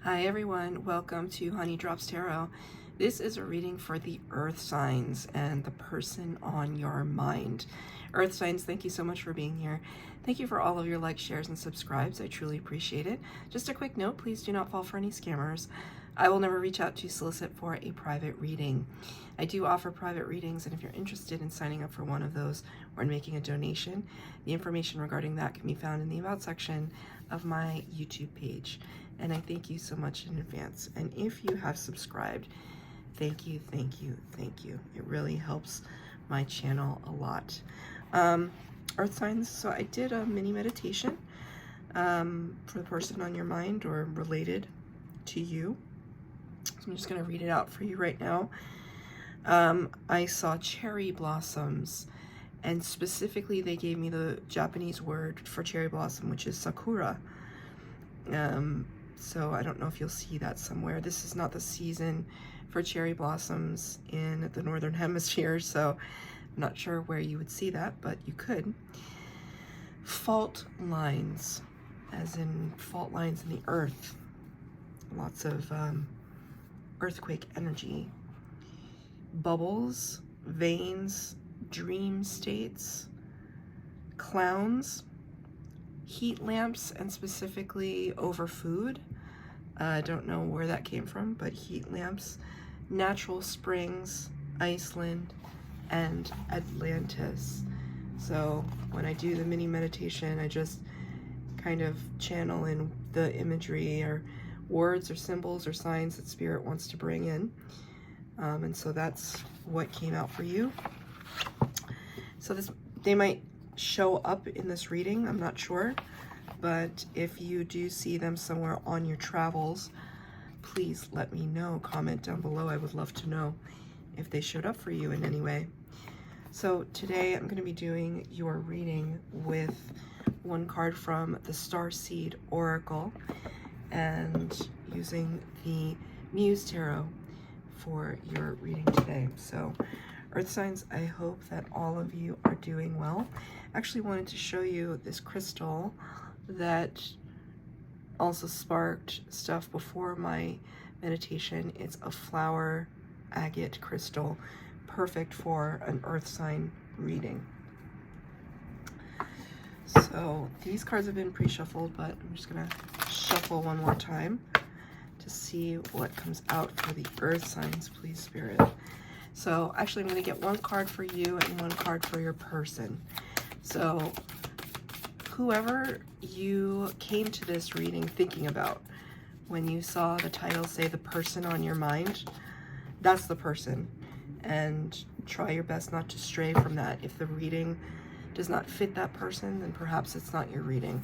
Hi everyone, welcome to Honey Drops Tarot. This is a reading for the earth signs and the person on your mind. Earth signs, thank you so much for being here. Thank you for all of your likes, shares, and subscribes. I truly appreciate it. Just a quick note, please do not fall for any scammers. I will never reach out to solicit for a private reading. I do offer private readings, and if you're interested in signing up for one of those or in making a donation, the information regarding that can be found in the About section of my YouTube page. And I thank you so much in advance. And if you have subscribed, thank you, thank you, thank you. It really helps my channel a lot. Earth signs, so I did a mini meditation for the person on your mind or related to you. So I'm just going to read it out for you right now. I saw cherry blossoms, and specifically they gave me the Japanese word for cherry blossom, which is sakura. So I don't know if you'll see that somewhere. This is not the season for cherry blossoms in the Northern Hemisphere, so I'm not sure where you would see that, but you could. Fault lines, as in fault lines in the earth. Lots of earthquake energy. Bubbles, veins, dream states, clowns, heat lamps, and specifically over food. I don't know where that came from, but heat lamps, natural springs, Iceland, and Atlantis. So when I do the mini meditation, I just kind of channel in the imagery or words or symbols or signs that Spirit wants to bring in. And so that's what came out for you. So they might show up in this reading, I'm not sure. But if you do see them somewhere on your travels, please let me know. Comment down below. I would love to know if they showed up for you in any way. So today I'm going to be doing your reading with one card from the Starseed Oracle and using the Muse Tarot for your reading today. So Earth signs, I hope that all of you are doing well. I actually wanted to show you this crystal that also sparked stuff before my meditation. It's a flower agate crystal, perfect for an earth sign reading. So these cards have been pre-shuffled, but I'm just gonna shuffle one more time to see what comes out for the earth signs, please, Spirit. So actually I'm gonna get one card for you and one card for your person. So whoever you came to this reading thinking about when you saw the title say the person on your mind, that's the person. And try your best not to stray from that. If the reading does not fit that person, then perhaps it's not your reading.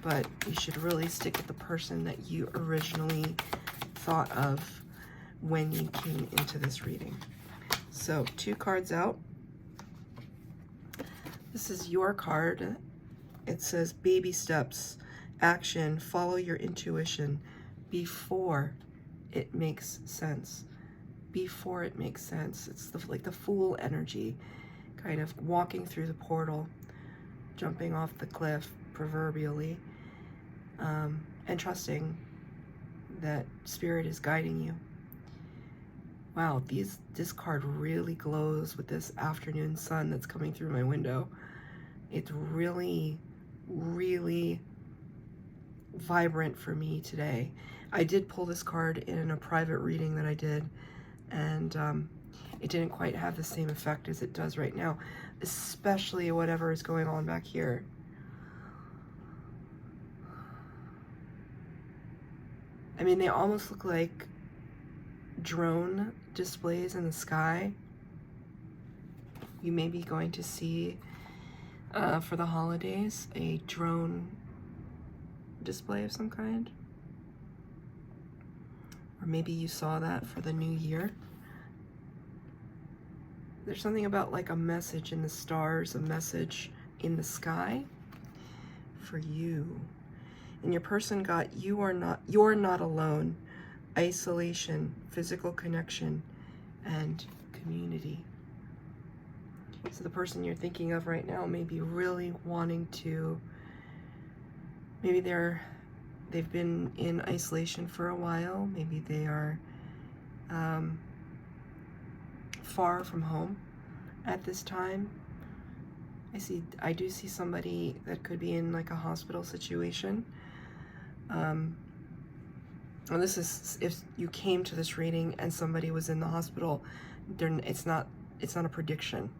But you should really stick with the person that you originally thought of when you came into this reading. So 2 cards out. This is your card. It says baby steps, action, follow your intuition before it makes sense. Before it makes sense. It's like the Fool energy, kind of walking through the portal, jumping off the cliff, proverbially, and trusting that Spirit is guiding you. Wow, this card really glows with this afternoon sun that's coming through my window. It's really, really vibrant for me today. I did pull this card in a private reading that I did, and it didn't quite have the same effect as it does right now, especially whatever is going on back here. I mean, they almost look like drone displays in the sky. You may be going to see for the holidays a drone display of some kind, or maybe you saw that for the new year. There's something about like a message in the stars, a message in the sky for you. And your person got you're not alone, isolation, physical connection, and community. So the person you're thinking of right now may be really wanting to, maybe they're they've been in isolation for a while. Maybe they are far from home at this time. I do see somebody that could be in like a hospital situation. And this is if you came to this reading and somebody was in the hospital. It's not a prediction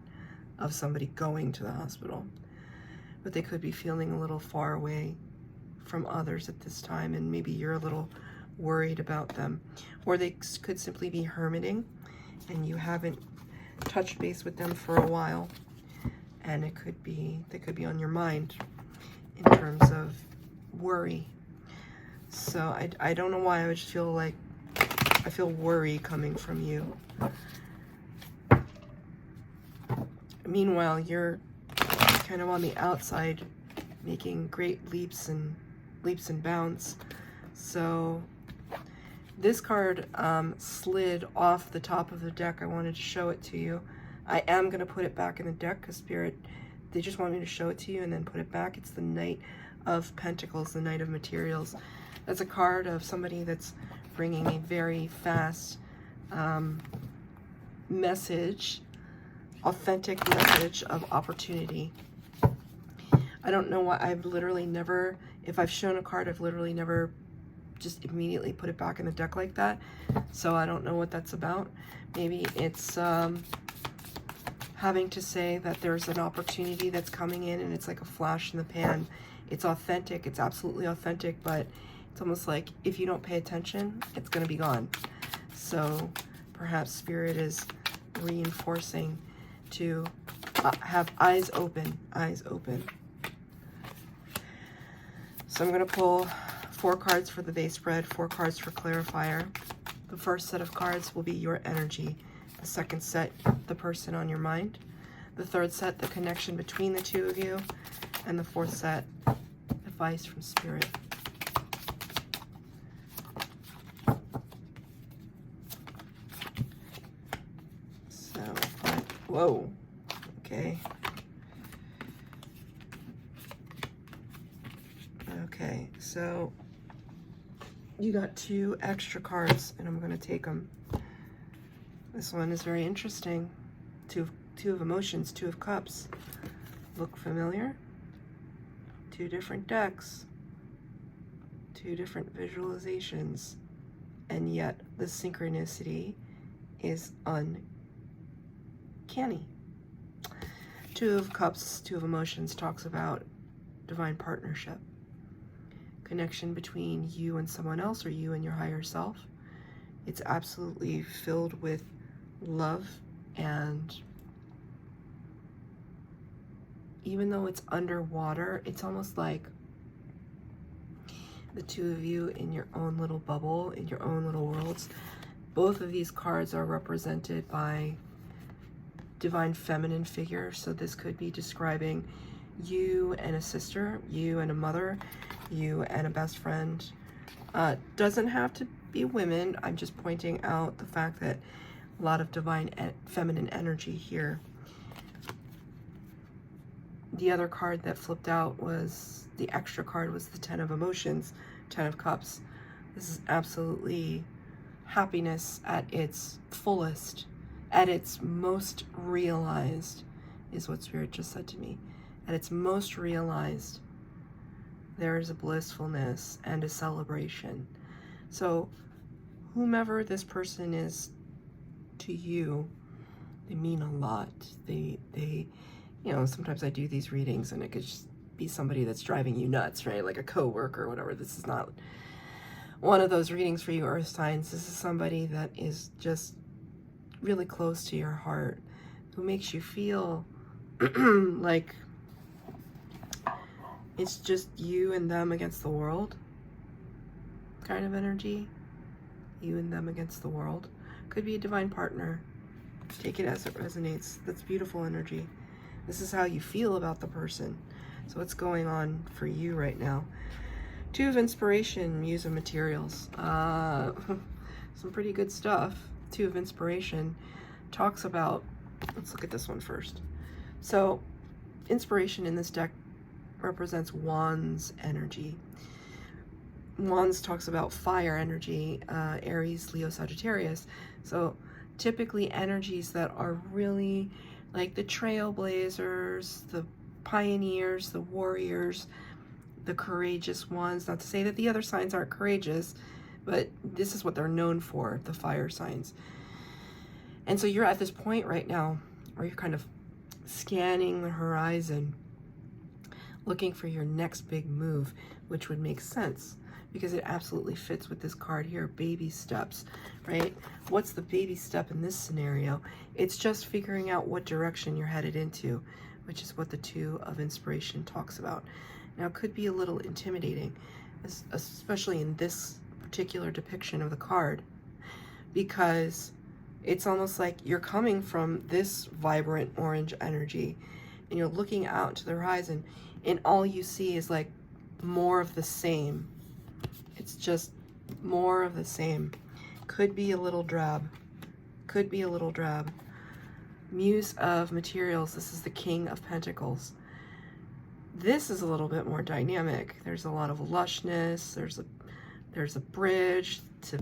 of somebody going to the hospital, but they could be feeling a little far away from others at this time, and maybe you're a little worried about them, or they could simply be hermiting and you haven't touched base with them for a while, and they could be on your mind in terms of worry. So I don't know why, I just feel like I feel worry coming from you. Meanwhile, you're kind of on the outside making great leaps and bounds. So this card slid off the top of the deck. I wanted to show it to you. I am going to put it back in the deck because Spirit, they just want me to show it to you and then put it back. It's the Knight of Pentacles, the Knight of Materials. That's a card of somebody that's bringing a very fast message, authentic message of opportunity. I don't know why I've literally never, if I've shown a card, I've literally never just immediately put it back in the deck like that. So I don't know what that's about. Maybe it's having to say that there's an opportunity that's coming in and it's like a flash in the pan. It's authentic, it's absolutely authentic, but it's almost like if you don't pay attention, it's going to be gone. So perhaps Spirit is reinforcing to have eyes open, eyes open. So I'm going to pull 4 cards for the base spread, 4 cards for clarifier. The first set of cards will be your energy. The second set, the person on your mind. The third set, the connection between the two of you. And the fourth set, advice from Spirit. So, whoa, okay. Okay, so you got 2 extra cards, and I'm going to take them. This one is very interesting. Two of Emotions, 2 of Cups. Look familiar? 2 different decks, 2 different visualizations, and yet the synchronicity is uncanny. 2 of Cups, 2 of Emotions talks about divine partnership, connection between you and someone else, or you and your higher self. It's absolutely filled with love, and even though it's underwater, it's almost like the 2 of you in your own little bubble, in your own little worlds. Both of these cards are represented by divine feminine figures, so this could be describing you and a sister, you and a mother, you and a best friend. Doesn't have to be women. I'm just pointing out the fact that a lot of divine feminine energy here. The other card that flipped out was, the extra card was the 10 of Emotions, 10 of Cups. This is absolutely happiness at its fullest, at its most realized, is what Spirit just said to me. At its most realized, there is a blissfulness and a celebration. So whomever this person is to you, they mean a lot. They you know, sometimes I do these readings and it could just be somebody that's driving you nuts, right? Like a coworker or whatever. This is not one of those readings for you earth signs. This is somebody that is just really close to your heart, who makes you feel like it's just you and them against the world kind of energy. You and them against the world. Could be a divine partner. Take it as it resonates. That's beautiful energy. This is how you feel about the person. So what's going on for you right now? 2 of Inspiration, Muse of Materials. Some pretty good stuff. 2 of Inspiration talks about, let's look at this one first. So Inspiration in this deck represents Wands energy. Wands talks about fire energy, Aries, Leo, Sagittarius. So typically energies that are really like the trailblazers, the pioneers, the warriors, the courageous ones. Not to say that the other signs aren't courageous, but this is what they're known for, the fire signs. And so you're at this point right now where you're kind of scanning the horizon, looking for your next big move, which would make sense because it absolutely fits with this card here, baby steps, right? What's the baby step in this scenario? It's just figuring out what direction you're headed into, which is what the Two of Inspiration talks about. Now, it could be a little intimidating, especially in this particular depiction of the card, because it's almost like you're coming from this vibrant orange energy and you're looking out to the horizon and all you see is like more of the same. It's just more of the same. Could be a little drab. Could be a little drab. Muse of Materials. This is the King of Pentacles. This is a little bit more dynamic. There's a lot of lushness. There's a bridge to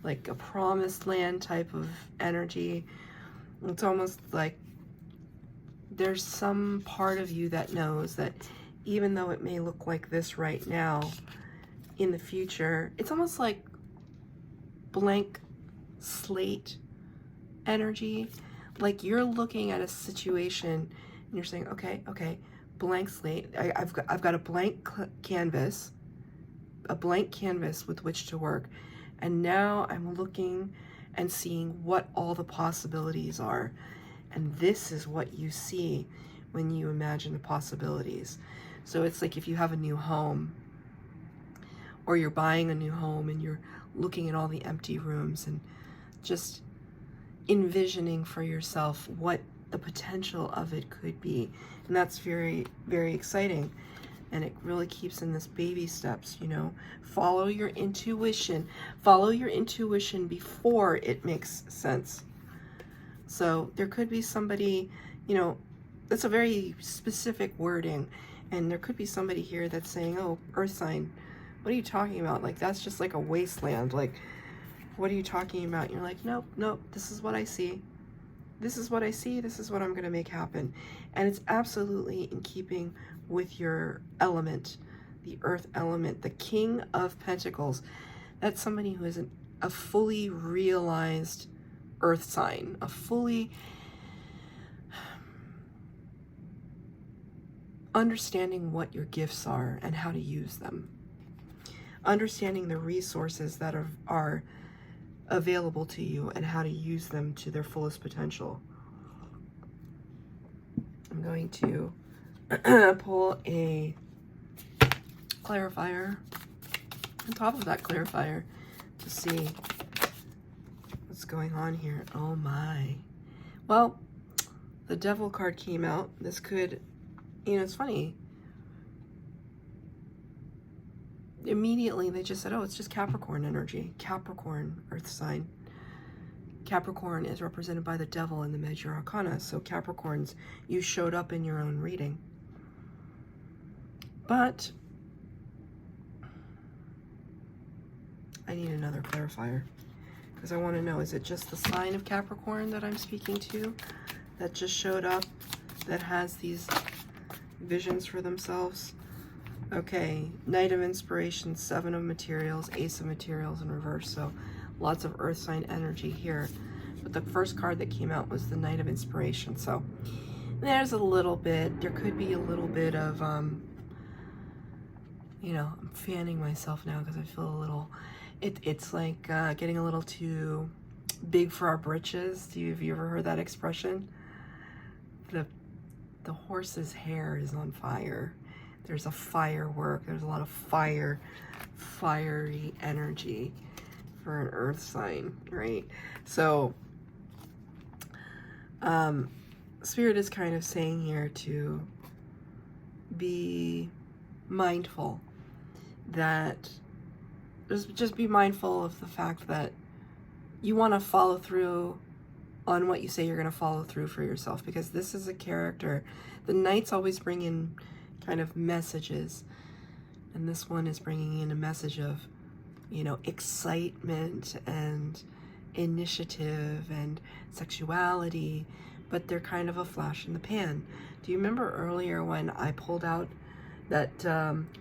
like a promised land type of energy. It's almost like there's some part of you that knows that even though it may look like this right now, in the future, it's almost like blank slate energy. Like you're looking at a situation and you're saying, okay, blank slate. I've got a blank canvas with which to work. And now I'm looking and seeing what all the possibilities are. And this is what you see when you imagine the possibilities. So it's like if you have a new home, or you're buying a new home and you're looking at all the empty rooms and just envisioning for yourself what the potential of it could be. And that's very, very exciting. And it really keeps in this baby steps, you know. Follow your intuition. Follow your intuition before it makes sense. So there could be somebody, you know, that's a very specific wording. And there could be somebody here that's saying, oh, earth sign, what are you talking about? Like, that's just like a wasteland. Like, what are you talking about? And you're like, nope, this is what I see. This is what I see. This is what I'm going to make happen. And it's absolutely in keeping with your element, the earth element, the King of Pentacles. That's somebody who is a fully realized earth sign, a fully understanding what your gifts are and how to use them. Understanding the resources that are available to you and how to use them to their fullest potential. I'm going to pull a clarifier on top of that clarifier to see what's going on here. Oh my. Well, the Devil card came out. This could, you know, it's funny. Immediately they just said, oh, it's just Capricorn energy. Capricorn, earth sign. Capricorn is represented by the Devil in the Major Arcana. So Capricorns, you showed up in your own reading. But I need another clarifier because I want to know, is it just the sign of Capricorn that I'm speaking to that just showed up, that has these visions for themselves? Okay, Knight of Inspiration, Seven of Materials, Ace of Materials in reverse. So lots of earth sign energy here. But the first card that came out was the Knight of Inspiration. So there's a little bit, there could be a little bit of, you know, I'm fanning myself now because I feel a little, it's like getting a little too big for our britches. Have you ever heard that expression? The horse's hair is on fire. There's a firework. There's a lot of fiery energy for an earth sign, right? So, Spirit is kind of saying here to be mindful that, just be mindful of the fact that you want to follow through on what you say you're going to follow through for yourself, because this is a character. The Knights always bring in kind of messages. And this one is bringing in a message of, you know, excitement and initiative and sexuality, but they're kind of a flash in the pan. Do you remember earlier when I pulled out that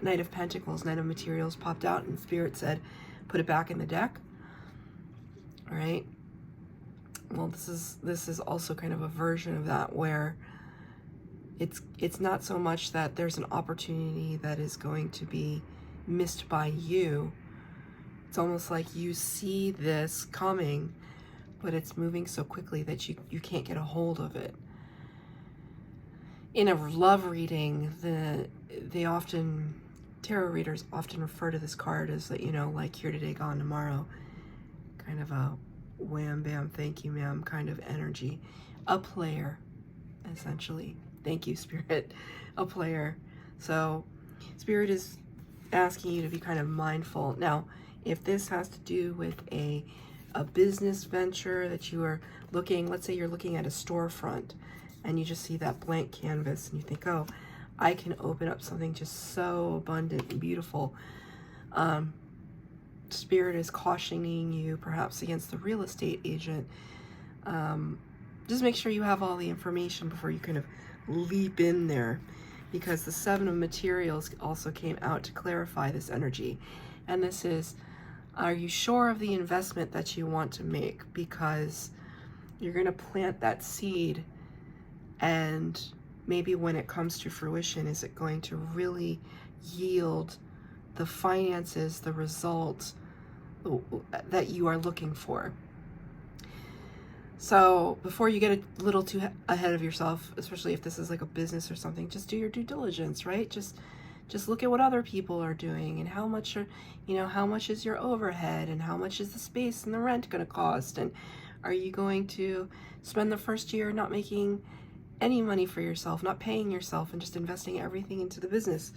Knight of Pentacles, Knight of Materials popped out and Spirit said, put it back in the deck? All right. Well, this is also kind of a version of that, where it's not so much that there's an opportunity that is going to be missed by you. It's almost like you see this coming, but it's moving so quickly that you can't get a hold of it. In a love reading, tarot readers often refer to this card as, you know, like here today, gone tomorrow, kind of a wham bam, thank you ma'am kind of energy. A player, essentially. Thank you, Spirit. A player. So Spirit is asking you to be kind of mindful. Now, if this has to do with a business venture that you are looking, let's say you're looking at a storefront and you just see that blank canvas and you think, oh, I can open up something just so abundant and beautiful. Spirit is cautioning you perhaps against the real estate agent. Just make sure you have all the information before you kind of leap in there, because the Seven of Materials also came out to clarify this energy. And this is, are you sure of the investment that you want to make? Because you're going to plant that seed, and maybe when it comes to fruition, is it going to really yield the finances, the results that you are looking for? So before you get a little too ahead of yourself, especially if this is like a business or something, just do your due diligence, right? Just look at what other people are doing, and how much how much is your overhead, and how much is the space and the rent going to cost, and are you going to spend the first year not making any money for yourself, not paying yourself, and just investing everything into the business?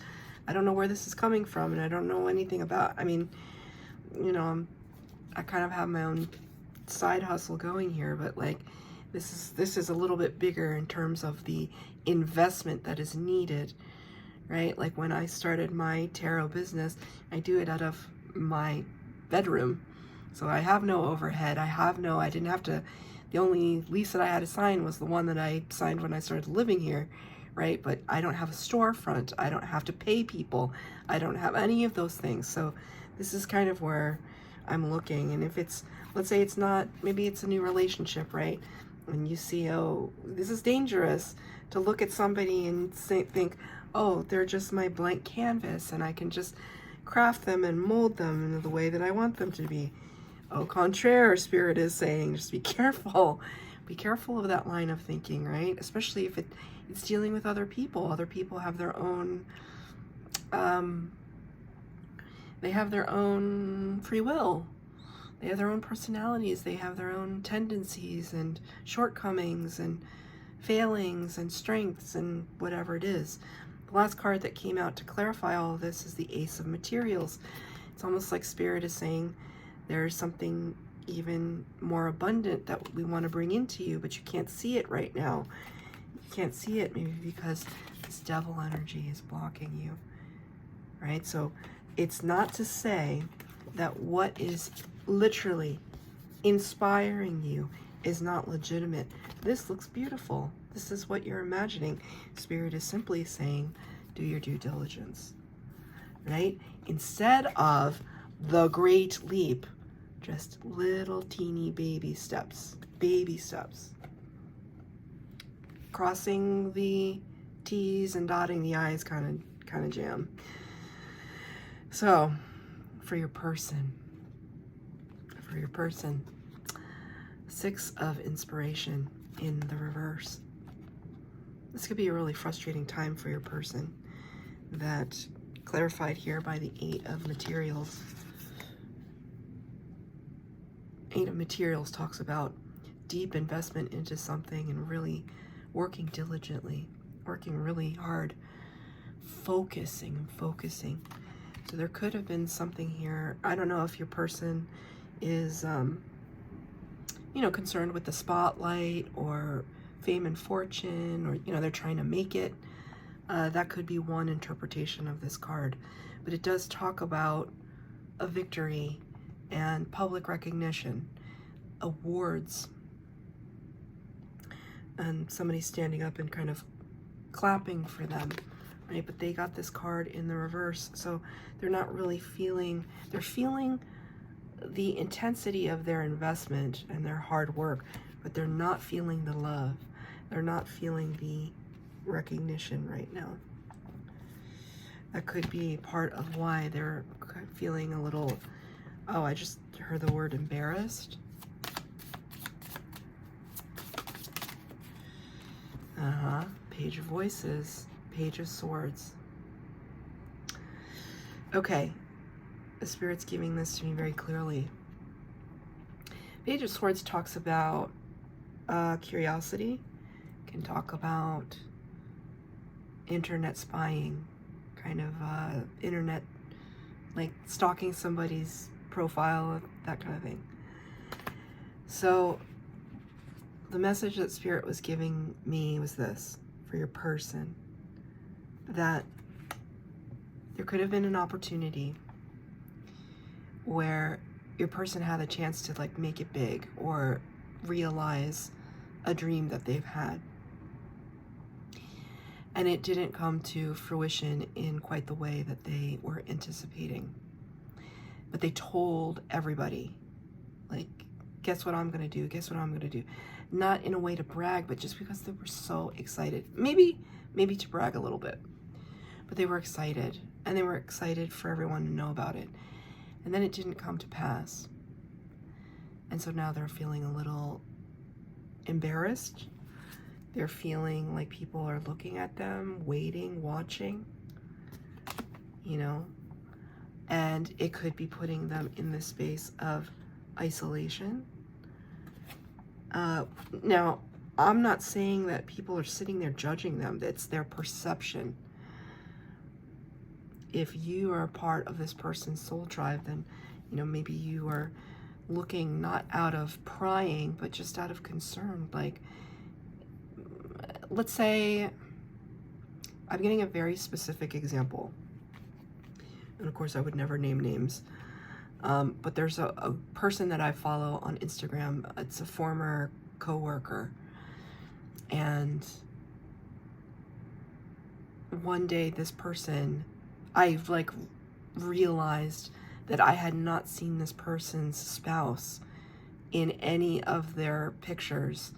I don't know where this is coming from, and I don't know anything about, I mean, you know, I kind of have my own side hustle going here, but like this is a little bit bigger in terms of the investment that is needed, right? Like when I started my tarot business, I do it out of my bedroom, so I have no overhead. I didn't have to, the only lease that I had to sign was the one that I signed when I started living here, right? But I don't have a storefront, I don't have to pay people, I don't have any of those things. So this is kind of where I'm looking. And if it's, let's say it's not, maybe it's a new relationship, right? And you see, oh, this is dangerous, to look at somebody and think, oh, they're just my blank canvas, and I can just craft them and mold them into the way that I want them to be. Au contraire, Spirit is saying, just be careful. Be careful of that line of thinking, right? Especially if it's dealing with other people. Other people have their own, they have their own free will. They have their own personalities. They have their own tendencies and shortcomings and failings and strengths and whatever it is. The last card that came out to clarify all of this is the Ace of Materials. It's almost like Spirit is saying there's something even more abundant that we want to bring into you, but you can't see it right now. You can't see it maybe because this devil energy is blocking you, right? So it's not to say that what is literally inspiring you is not legitimate. This looks beautiful. This is what you're imagining. Spirit is simply saying, do your due diligence, right? Instead of the great leap, just little teeny baby steps, crossing the T's and dotting the I's kind of jam. So for your person, Six of Inspiration in the reverse. This could be a really frustrating time for your person, that clarified here by the Eight of Materials. Eight of Materials talks about deep investment into something and really working diligently, working really hard, focusing. So there could have been something here. I don't know if your person is, concerned with the spotlight or fame and fortune, or, they're trying to make it. That could be one interpretation of this card. but it does talk about a victory and public recognition, awards, and somebody standing up and kind of clapping for them, right? But they got this card in the reverse, so they're not really feeling, they're feeling the intensity of their investment and their hard work, but they're not feeling the love. They're not feeling the recognition right now. That could be part of why they're feeling a little, oh, I just heard the word embarrassed. Page of Voices, Page of Swords. Okay, the Spirit's giving this to me very clearly. Page of Swords talks about curiosity, can talk about internet spying, kind of internet, like stalking somebody's profile, that kind of thing. So the message that Spirit was giving me was this, for your person, that there could have been an opportunity where your person had a chance to like make it big or realize a dream that they've had. And it didn't come to fruition in quite the way that they were anticipating. But they told everybody, like, guess what I'm gonna do, guess what I'm gonna do. Not in a way to brag, but just because they were so excited. Maybe to brag a little bit. But they were excited, and they were excited for everyone to know about it. And then it didn't come to pass. And so now they're feeling a little embarrassed. They're feeling like people are looking at them, waiting, watching, you know, and it could be putting them in this space of isolation. Now, I'm not saying that people are sitting there judging them. It's their perception. If you are a part of this person's soul tribe, then, you know, maybe you are looking not out of prying, but just out of concern. Like, let's say, I'm getting a very specific example. And of course, I would never name names. But there's a person that I follow on Instagram. It's a former coworker. And one day this person, I've like realized that I had not seen this person's spouse in any of their pictures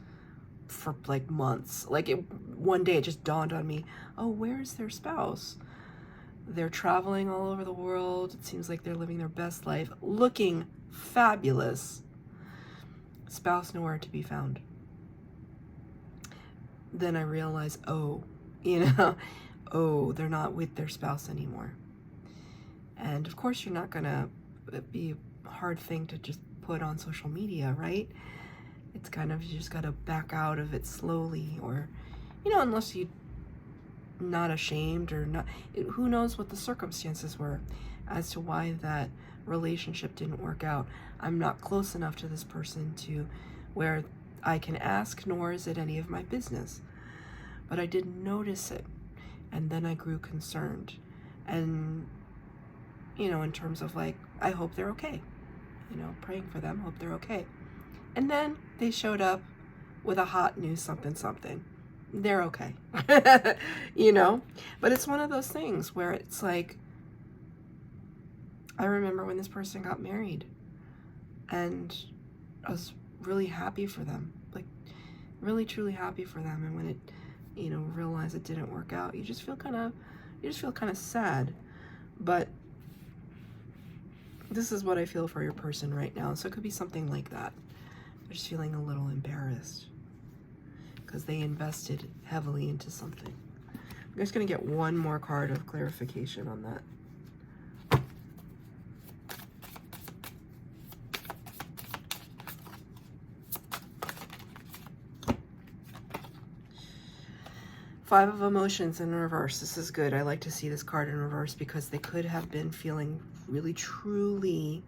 for like months. Like one day it just dawned on me, oh, where's their spouse? They're traveling all over the world. It seems like they're living their best life, looking fabulous. Spouse nowhere to be found. Then I realized, oh, you know, oh, they're not with their spouse anymore. And of course, you're not gonna be a hard thing to just put on social media, right? It's kind of, you just gotta back out of it slowly, or, you know, unless you not ashamed or not, who knows what the circumstances were as to why that relationship didn't work out. I'm not close enough to this person to where I can ask, nor is it any of my business. But I did notice it, and then I grew concerned. And, you know, in terms of like, I hope they're okay. You know, praying for them, hope they're okay. And then they showed up with a hot new something. They're okay. You know? But it's one of those things where it's like, I remember when this person got married, and I was really happy for them. Like, really, truly happy for them. And when it, you know, realized it didn't work out, you just feel kind of sad. But this is what I feel for your person right now. So it could be something like that. They're just feeling a little embarrassed because they invested heavily into something. I'm just going to get one more card of clarification on that. Five of Emotions in reverse. This is good. I like to see this card in reverse because they could have been feeling really, truly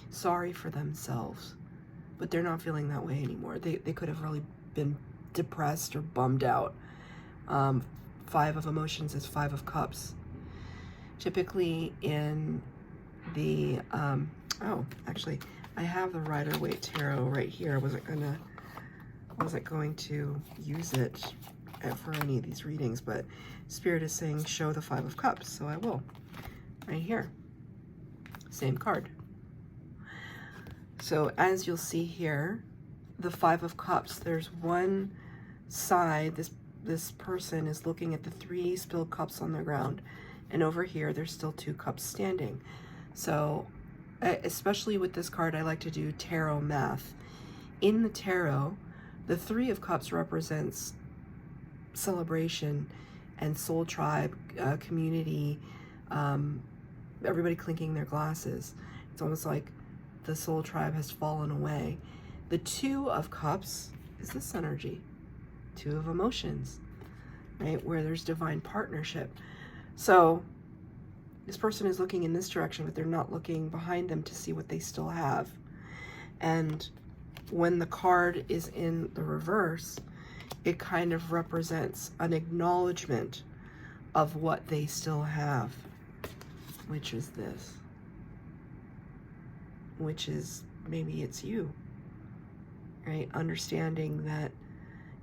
sorry for themselves, but they're not feeling that way anymore. They could have really been depressed or bummed out Five of Emotions is Five of Cups. Typically in the, oh, actually, I have the Rider-Waite Tarot right here. I wasn't going to use it for any of these readings, but Spirit is saying show the Five of Cups, so I will. Right here. Same card. So as you'll see here, the Five of Cups, there's one side, this person is looking at the 3 spilled cups on the ground, and over here there's still 2 cups standing. So especially with this card, I like to do tarot math. In the tarot, the 3 of Cups represents celebration and soul tribe, community, everybody clinking their glasses. It's almost like the soul tribe has fallen away. The 2 of Cups is this energy. 2 of Emotions, right? Where there's divine partnership. So this person is looking in this direction, but they're not looking behind them to see what they still have. And when the card is in the reverse, it kind of represents an acknowledgement of what they still have, which is this, which is maybe it's you, right? Understanding that,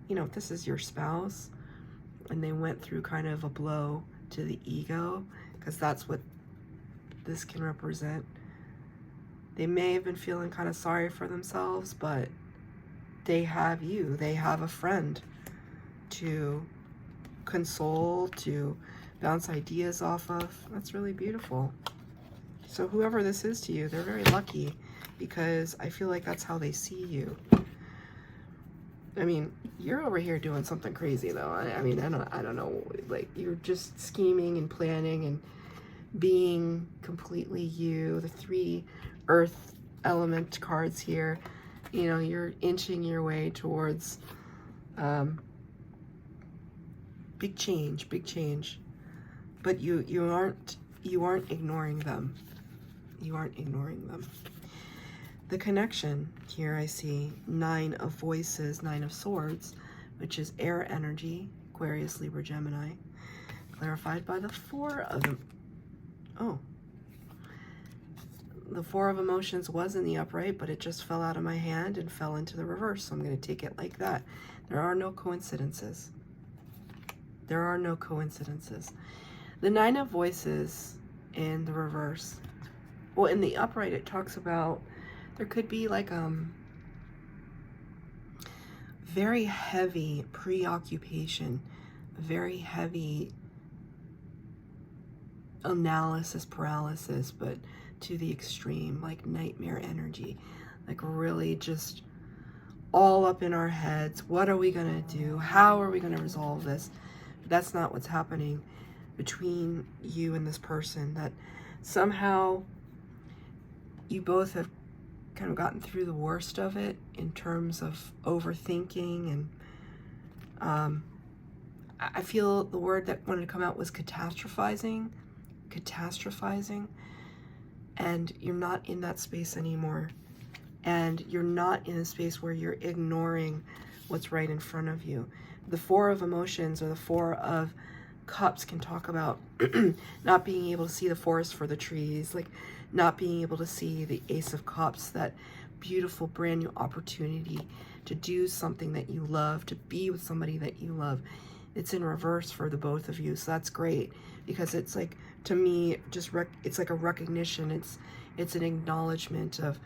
you know, this is your spouse and they went through kind of a blow to the ego, because that's what this can represent. They may have been feeling kind of sorry for themselves, but they have you. They have a friend to console, to bounce ideas off of. That's really beautiful. So whoever this is to you, they're very lucky, because I feel like that's how they see you. I mean, you're over here doing something crazy though. I mean, I don't know, like you're just scheming and planning and being completely you. The 3 earth element cards here, you know, you're inching your way towards big change, but you aren't ignoring them. You aren't ignoring them. The connection here, I see 9 of Voices, 9 of Swords, which is air energy, Aquarius, Libra, Gemini, clarified by the 4 of them. Oh, the 4 of Emotions was in the upright, but it just fell out of my hand and fell into the reverse, so I'm going to take it like that. There are no coincidences. There are no coincidences. The 9 of Voices in the reverse, well, in the upright, it talks about there could be like very heavy preoccupation, very heavy analysis paralysis, but to the extreme, like nightmare energy, like really just all up in our heads. What are we gonna do? How are we gonna resolve this? But that's not what's happening between you and this person. That somehow you both have kind of gotten through the worst of it in terms of overthinking, and I feel the word that wanted to come out was catastrophizing, and you're not in that space anymore, and you're not in a space where you're ignoring what's right in front of you. The 4 of Emotions or the 4 of Cups can talk about not being able to see the forest for the trees, like not being able to see the Ace of Cups, that beautiful brand new opportunity to do something that you love, to be with somebody that you love. It's in reverse for the both of you, so that's great, because it's like, to me, just it's like a recognition. It's an acknowledgement of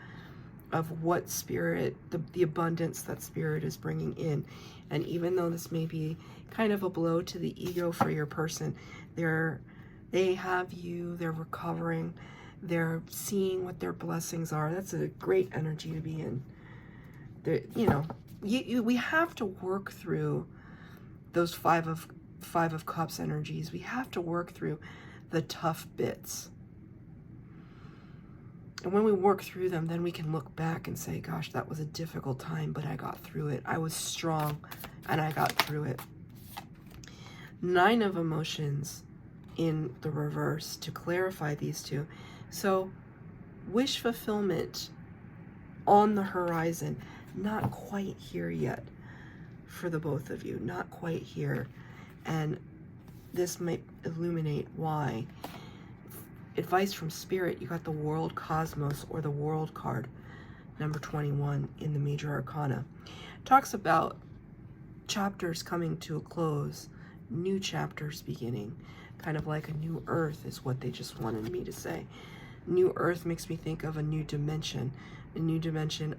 what Spirit, the abundance that Spirit is bringing in. And even though this may be kind of a blow to the ego for your person, they have you, they're recovering, they're seeing what their blessings are. That's a great energy to be in. You know, we have to work through those five of Cups energies. We have to work through the tough bits. And when we work through them, then we can look back and say, gosh, that was a difficult time, but I got through it. I was strong and I got through it. 9 of Emotions in the reverse to clarify these two. So wish fulfillment on the horizon, not quite here yet for the both of you, not quite here. And this might illuminate why. Advice from Spirit, you got the World Cosmos, or the World card, number 21 in the Major Arcana. Talks about chapters coming to a close, new chapters beginning, kind of like a new earth is what they just wanted me to say. New earth makes me think of a new dimension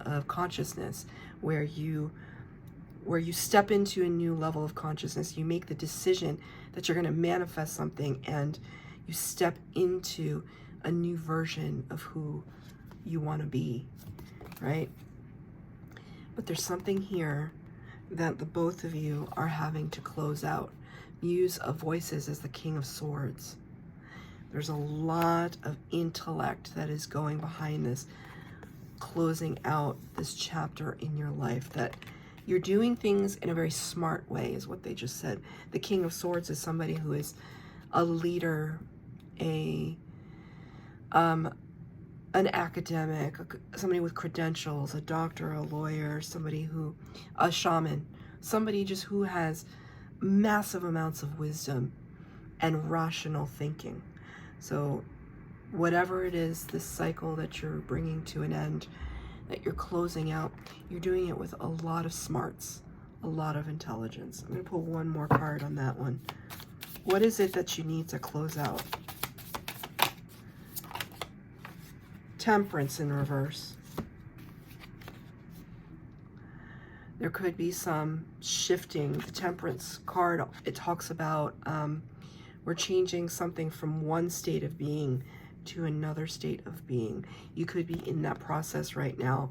of consciousness, where you step into a new level of consciousness. You make the decision that you're going to manifest something, and you step into a new version of who you want to be, right? But there's something here that the both of you are having to close out. Muse of Voices is the King of Swords. There's a lot of intellect that is going behind this, closing out this chapter in your life, that you're doing things in a very smart way, is what they just said. The King of Swords is somebody who is a leader, an academic, somebody with credentials, a doctor, a lawyer, a shaman, somebody just who has massive amounts of wisdom and rational thinking. So whatever it is, this cycle that you're bringing to an end, that you're closing out, you're doing it with a lot of smarts, a lot of intelligence. I'm going to pull one more card on that one. What is it that you need to close out? Temperance in reverse. There could be some shifting. The Temperance card, it talks about we're changing something from one state of being to another state of being. You could be in that process right now.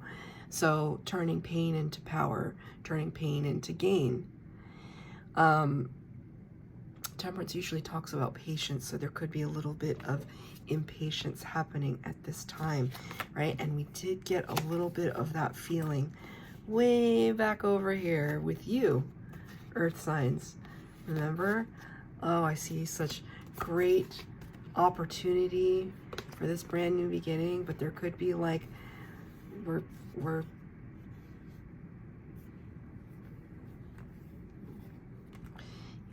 So turning pain into power, turning pain into gain. Temperance usually talks about patience, so there could be a little bit of impatience happening at this time, right? And we did get a little bit of that feeling way back over here with you, Earth signs. Remember? Oh, I see such great opportunity for this brand new beginning, but there could be like we're you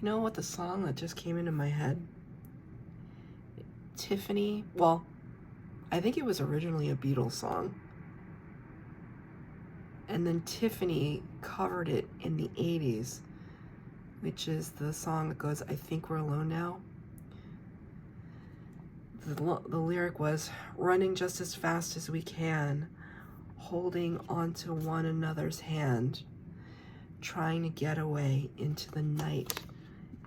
know what the song that just came into my head? Tiffany, well, I think it was originally a Beatles song. And then Tiffany covered it in the 80s, which is the song that goes, I Think We're Alone Now. The lyric was, running just as fast as we can, holding onto one another's hand, trying to get away into the night.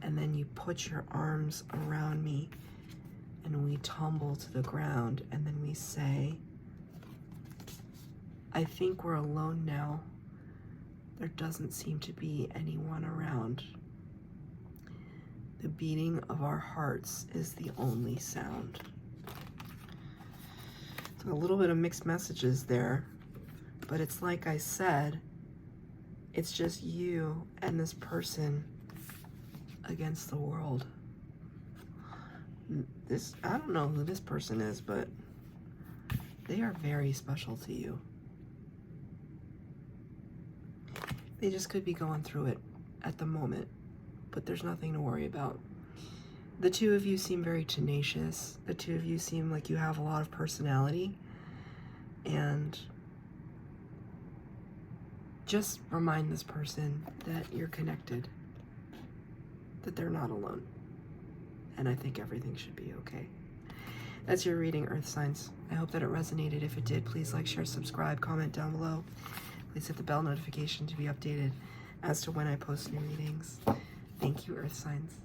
And then you put your arms around me and we tumble to the ground, and then we say, I think we're alone now. There doesn't seem to be anyone around. The beating of our hearts is the only sound. So a little bit of mixed messages there, but it's like I said, it's just you and this person against the world. I don't know who this person is, but they are very special to you. They just could be going through it at the moment, but there's nothing to worry about. The two of you seem very tenacious. The two of you seem like you have a lot of personality, and just remind this person that you're connected, that they're not alone. And I think everything should be okay. That's your reading, Earth signs. I hope that it resonated. If it did, please like, share, subscribe, comment down below. Please hit the bell notification to be updated as to when I post new readings. Thank you, Earth signs.